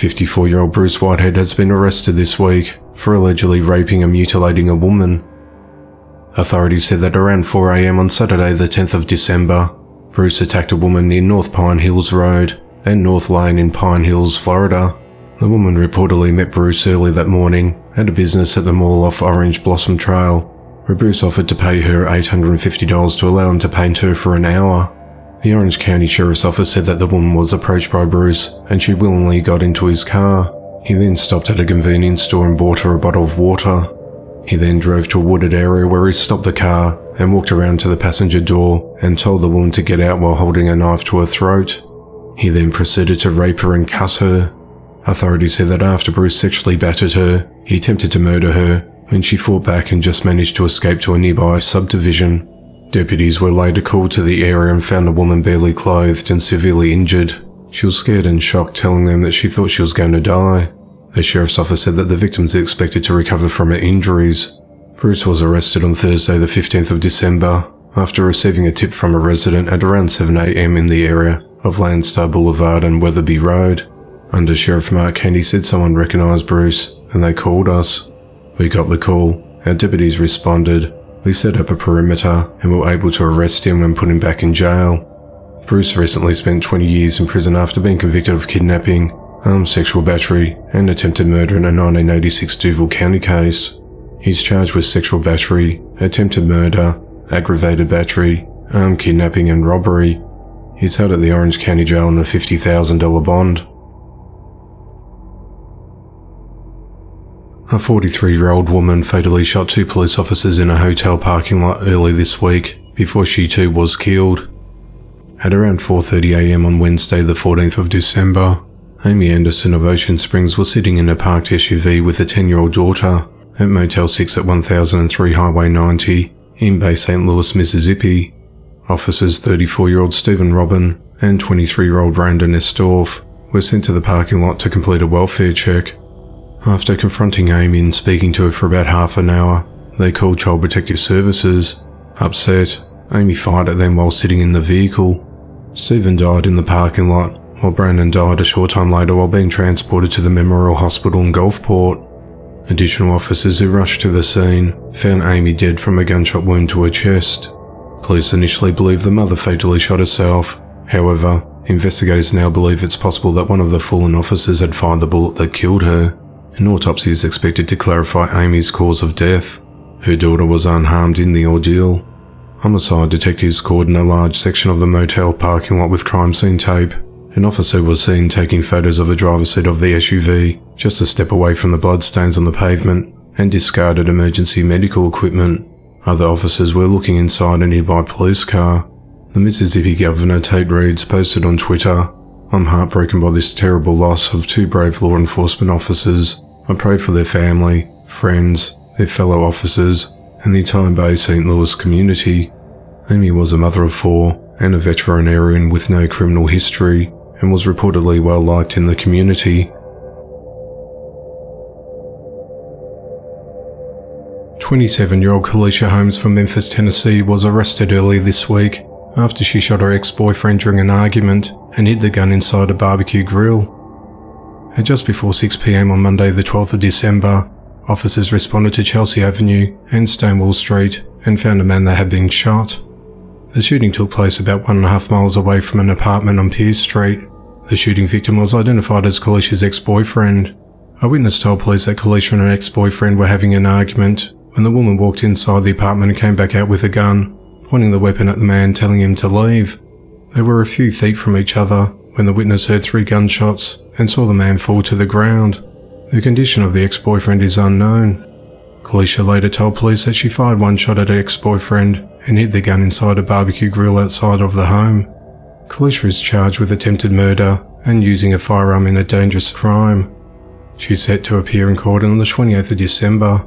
54-year-old Bruce Whitehead has been arrested this week for allegedly raping and mutilating a woman. Authorities said that around 4 a.m. on Saturday the 10th of December, Bruce attacked a woman near North Pine Hills Road and North Lane in Pine Hills, Florida. The woman reportedly met Bruce early that morning at a business at the mall off Orange Blossom Trail, where Bruce offered to pay her $850 to allow him to paint her for an hour. The Orange County Sheriff's Office said that the woman was approached by Bruce and she willingly got into his car. He then stopped at a convenience store and bought her a bottle of water. He then drove to a wooded area where he stopped the car and walked around to the passenger door and told the woman to get out while holding a knife to her throat. He then proceeded to rape her and cut her. Authorities said that after Bruce sexually battered her, he attempted to murder her when she fought back and just managed to escape to a nearby subdivision. Deputies were later called to the area and found a woman barely clothed and severely injured. She was scared and shocked, telling them that she thought she was going to die. The sheriff's office said that the victims are expected to recover from her injuries. Bruce was arrested on Thursday the 15th of December after receiving a tip from a resident at around 7 a.m. in the area of Landstar Boulevard and Weatherby Road. Under Sheriff Mark Handy said someone recognized Bruce and they called us. We got the call, our deputies responded, we set up a perimeter and were able to arrest him and put him back in jail. Bruce recently spent 20 years in prison after being convicted of kidnapping, armed sexual battery and attempted murder in a 1986 Duval County case. He's charged with sexual battery, attempted murder, aggravated battery, armed kidnapping and robbery. He's held at the Orange County Jail on a $50,000 bond. A 43-year-old woman fatally shot 2 police officers in a hotel parking lot early this week before she too was killed. At around 4:30 a.m. on Wednesday the 14th of December, Amy Anderson of Ocean Springs was sitting in a parked SUV with a 10-year-old daughter at Motel 6 at 1003 Highway 90 in Bay St. Louis, Mississippi. Officers 34-year-old Stephen Robin and 23-year-old Brandon Estorff were sent to the parking lot to complete a welfare check. After confronting Amy and speaking to her for about half an hour, they called Child Protective Services. Upset, Amy fired at them while sitting in the vehicle. Stephen died in the parking lot, while Brandon died a short time later while being transported to the Memorial Hospital in Gulfport. Additional officers who rushed to the scene found Amy dead from a gunshot wound to her chest. Police initially believed the mother fatally shot herself. However, investigators now believe it's possible that one of the fallen officers had fired the bullet that killed her. An autopsy is expected to clarify Amy's cause of death. Her daughter was unharmed in the ordeal. Homicide detectives cordoned a large section of the motel parking lot with crime scene tape. An officer was seen taking photos of the driver's seat of the SUV, just a step away from the bloodstains on the pavement, and discarded emergency medical equipment. Other officers were looking inside a nearby police car. The Mississippi Governor Tate Reeves posted on Twitter, "I'm heartbroken by this terrible loss of 2 brave law enforcement officers. I pray for their family, friends, their fellow officers, and the entire Bay St. Louis community." Amy was a mother of 4 and a veterinarian with no criminal history, and was reportedly well liked in the community. 27-year-old Kalisha Holmes from Memphis, Tennessee was arrested early this week after she shot her ex-boyfriend during an argument and hid the gun inside a barbecue grill. At just before 6 p.m. on Monday the 12th of December, officers responded to Chelsea Avenue and Stonewall Street and found a man that had been shot. The shooting took place about 1.5 miles away from an apartment on Pierce Street. The shooting victim was identified as Kalisha's ex-boyfriend. A witness told police that Kalisha and her ex-boyfriend were having an argument when the woman walked inside the apartment and came back out with a gun, pointing the weapon at the man, telling him to leave. They were a few feet from each other when the witness heard 3 gunshots and saw the man fall to the ground. The condition of the ex-boyfriend is unknown. Kalisha later told police that she fired 1 shot at her ex-boyfriend and hid the gun inside a barbecue grill outside of the home. Kalisha is charged with attempted murder and using a firearm in a dangerous crime. She's set to appear in court on the 28th of December.